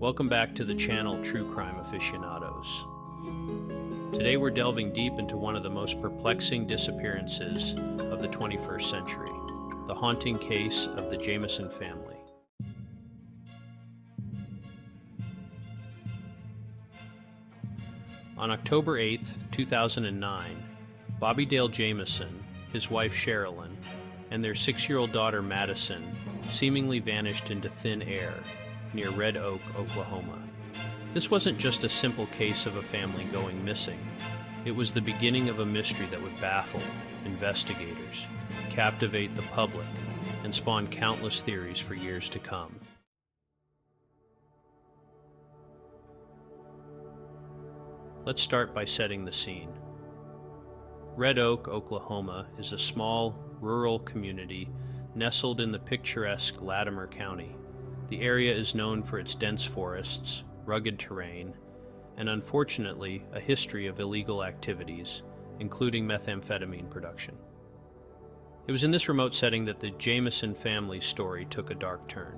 Welcome back to the channel True Crime Aficionados. Today we're delving deep into one of the most perplexing disappearances of the 21st century, the haunting case of the Jamison family. On October 8, 2009, Bobby Dale Jamison, his wife Sherilynn, and their 6-year-old daughter Madyson seemingly vanished into thin air near Red Oak, Oklahoma. This wasn't just a simple case of a family going missing. It was the beginning of a mystery that would baffle investigators, captivate the public, and spawn countless theories for years to come. Let's start by setting the scene. Red Oak, Oklahoma is a small, rural community nestled in the picturesque Latimer County. The area is known for its dense forests, rugged terrain, and unfortunately, a history of illegal activities, including methamphetamine production. It was in this remote setting that the Jamison family's story took a dark turn.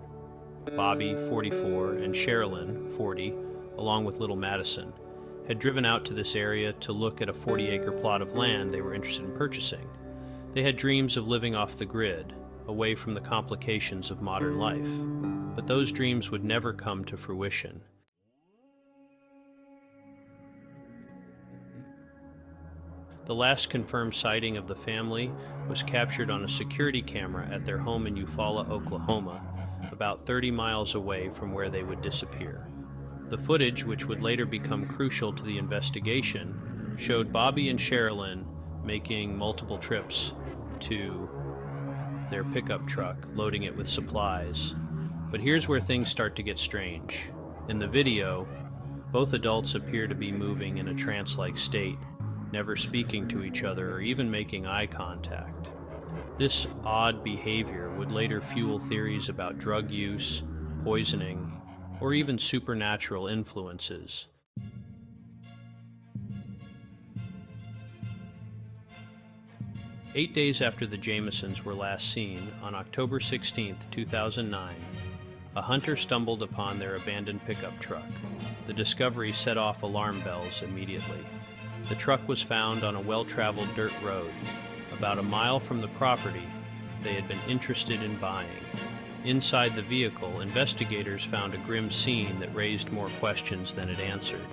Bobby, 44, and Sherilynn, 40, along with little Madyson, had driven out to this area to look at a 40-acre plot of land they were interested in purchasing. They had dreams of living off the grid, away from the complications of modern life. But those dreams would never come to fruition. The last confirmed sighting of the family was captured on a security camera at their home in Eufaula, Oklahoma, about 30 miles away from where they would disappear. The footage, which would later become crucial to the investigation, showed Bobby and Sherilynn making multiple trips to their pickup truck, loading it with supplies. But here's where things start to get strange. In the video, both adults appear to be moving in a trance-like state, never speaking to each other or even making eye contact. This odd behavior would later fuel theories about drug use, poisoning, or even supernatural influences. Eight days after the Jamisons were last seen, on October 16, 2009, a hunter stumbled upon their abandoned pickup truck. The discovery set off alarm bells immediately. The truck was found on a well-traveled dirt road. About a mile from the property they had been interested in buying. Inside the vehicle, investigators found a grim scene that raised more questions than it answered.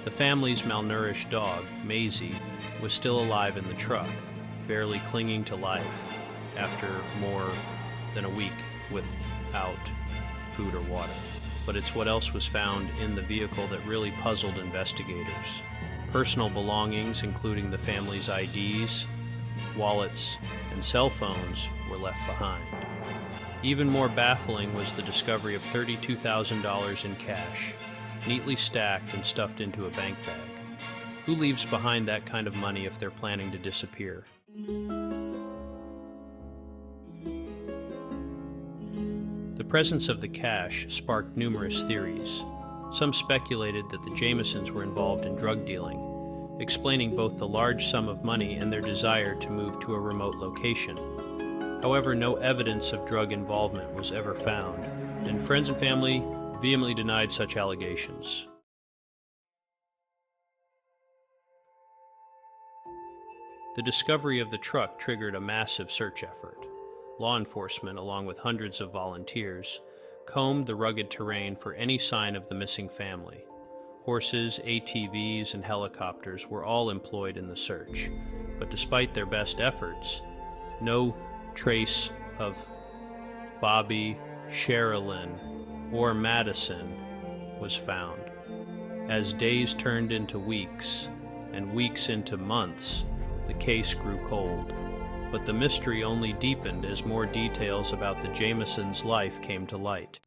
The family's malnourished dog, Maisie, was still alive in the truck, barely clinging to life after more than a week without food or water. But it's what else was found in the vehicle that really puzzled investigators. Personal belongings, including the family's IDs, wallets, and cell phones, were left behind. Even more baffling was the discovery of $32,000 in cash, neatly stacked and stuffed into a bank bag. Who leaves behind that kind of money if they're planning to disappear? The presence of the cash sparked numerous theories. Some speculated that the Jamisons were involved in drug dealing, explaining both the large sum of money and their desire to move to a remote location. However, no evidence of drug involvement was ever found, and friends and family vehemently denied such allegations. The discovery of the truck triggered a massive search effort. Law enforcement, along with hundreds of volunteers, combed the rugged terrain for any sign of the missing family. Horses, ATVs, and helicopters were all employed in the search, but despite their best efforts, no trace of Bobby, Sherilynn, or Madyson was found. As days turned into weeks, and weeks into months, the case grew cold. But the mystery only deepened as more details about the Jamisons' life came to light.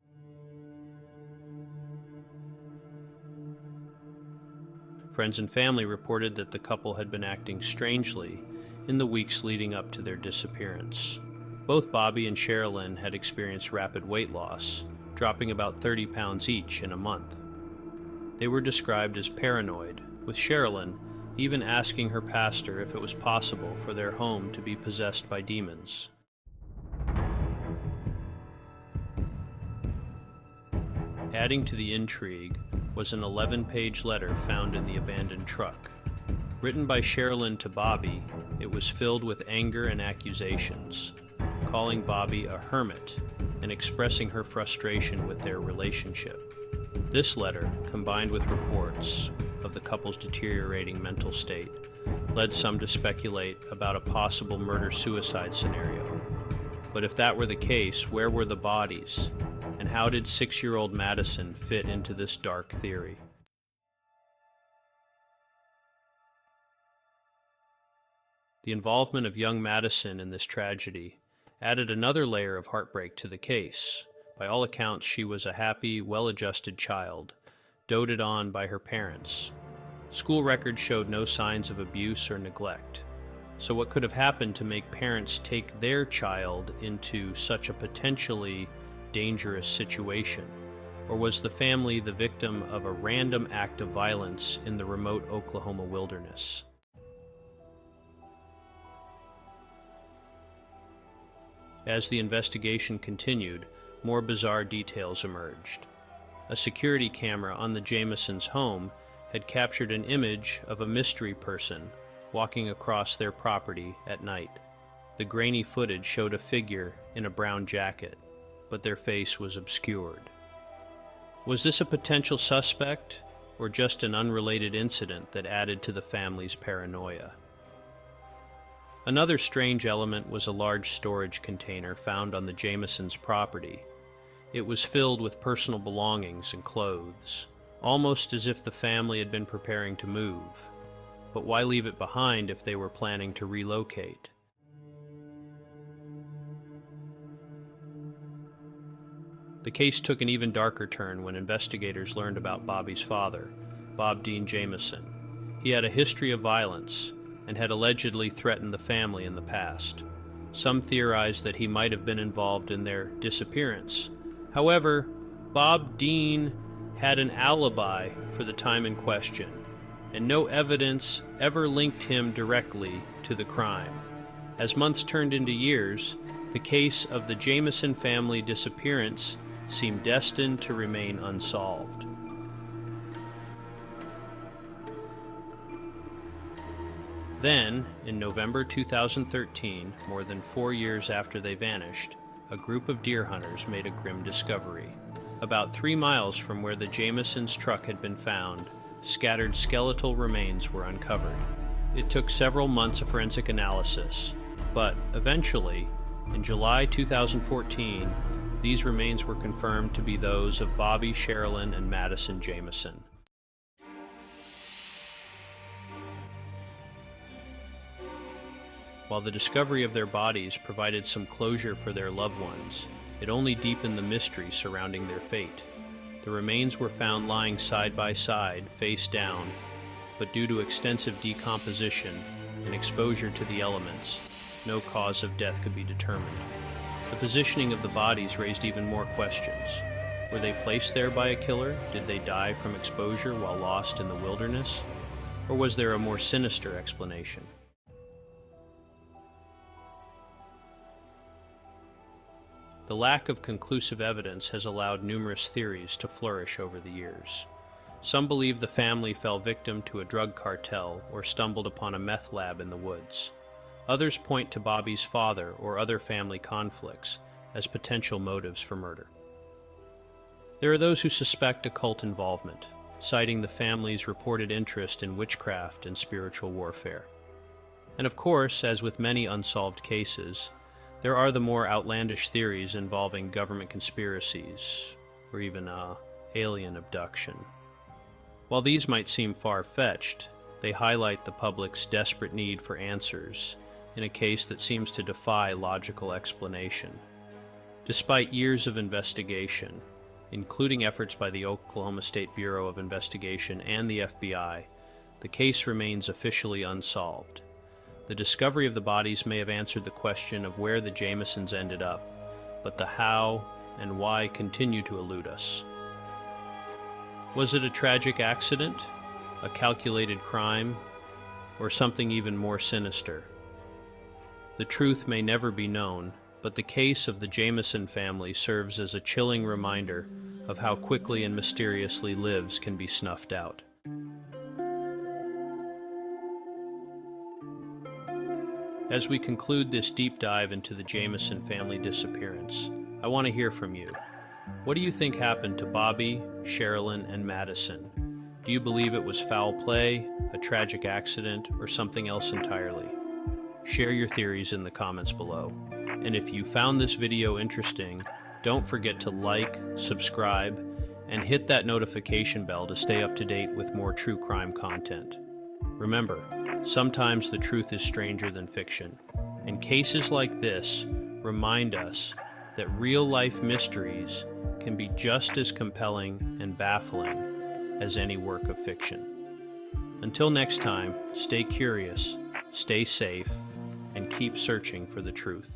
Friends and family reported that the couple had been acting strangely in the weeks leading up to their disappearance. Both Bobby and Sherilynn had experienced rapid weight loss, dropping about 30 pounds each in a month. They were described as paranoid, with Sherilynn even asking her pastor if it was possible for their home to be possessed by demons. Adding to the intrigue was an 11-page letter found in the abandoned truck. Written by Sherilynn to Bobby, it was filled with anger and accusations, calling Bobby a hermit and expressing her frustration with their relationship. This letter, combined with reports of the couple's deteriorating mental state, led some to speculate about a possible murder-suicide scenario. But if that were the case, where were the bodies? And how did 6-year-old Madyson fit into this dark theory? The involvement of young Madyson in this tragedy added another layer of heartbreak to the case. By all accounts, she was a happy, well-adjusted child, doted on by her parents. School records showed no signs of abuse or neglect. So what could have happened to make parents take their child into such a potentially dangerous situation? Or was the family the victim of a random act of violence in the remote Oklahoma wilderness? As the investigation continued, more bizarre details emerged. A security camera on the Jamisons' home had captured an image of a mystery person walking across their property at night. The grainy footage showed a figure in a brown jacket, but their face was obscured. Was this a potential suspect, or just an unrelated incident that added to the family's paranoia? Another strange element was a large storage container found on the Jamisons' property. It was filled with personal belongings and clothes, almost as if the family had been preparing to move. But why leave it behind if they were planning to relocate? The case took an even darker turn when investigators learned about Bobby's father, Bob Dean Jamison. He had a history of violence and had allegedly threatened the family in the past. Some theorized that he might have been involved in their disappearance. However, Bob Dean had an alibi for the time in question, and no evidence ever linked him directly to the crime. As months turned into years, the case of the Jamison family disappearance seemed destined to remain unsolved. Then, in November 2013, more than 4 years after they vanished, a group of deer hunters made a grim discovery. About 3 miles from where the Jamisons' truck had been found, scattered skeletal remains were uncovered. It took several months of forensic analysis, but eventually, in July 2014, these remains were confirmed to be those of Bobby, Sherilynn, and Madyson Jamison. While the discovery of their bodies provided some closure for their loved ones, it only deepened the mystery surrounding their fate. The remains were found lying side by side, face down, but due to extensive decomposition and exposure to the elements, no cause of death could be determined. The positioning of the bodies raised even more questions. Were they placed there by a killer? Did they die from exposure while lost in the wilderness? Or was there a more sinister explanation? The lack of conclusive evidence has allowed numerous theories to flourish over the years. Some believe the family fell victim to a drug cartel or stumbled upon a meth lab in the woods. Others point to Bobby's father or other family conflicts as potential motives for murder. There are those who suspect occult involvement, citing the family's reported interest in witchcraft and spiritual warfare. And of course, as with many unsolved cases, there are the more outlandish theories involving government conspiracies, or even alien abduction. While these might seem far-fetched, they highlight the public's desperate need for answers in a case that seems to defy logical explanation. Despite years of investigation, including efforts by the Oklahoma State Bureau of Investigation and the FBI, the case remains officially unsolved. The discovery of the bodies may have answered the question of where the Jamisons ended up, but the how and why continue to elude us. Was it a tragic accident, a calculated crime, or something even more sinister? The truth may never be known, but the case of the Jamison family serves as a chilling reminder of how quickly and mysteriously lives can be snuffed out. As we conclude this deep dive into the Jamison family disappearance, I want to hear from you. What do you think happened to Bobby, Sherilynn, and Madyson? Do you believe it was foul play, a tragic accident, or something else entirely? Share your theories in the comments below. And if you found this video interesting, don't forget to like, subscribe, and hit that notification bell to stay up to date with more true crime content. Remember, sometimes the truth is stranger than fiction, and cases like this remind us that real-life mysteries can be just as compelling and baffling as any work of fiction. Until next time, stay curious, stay safe, and keep searching for the truth.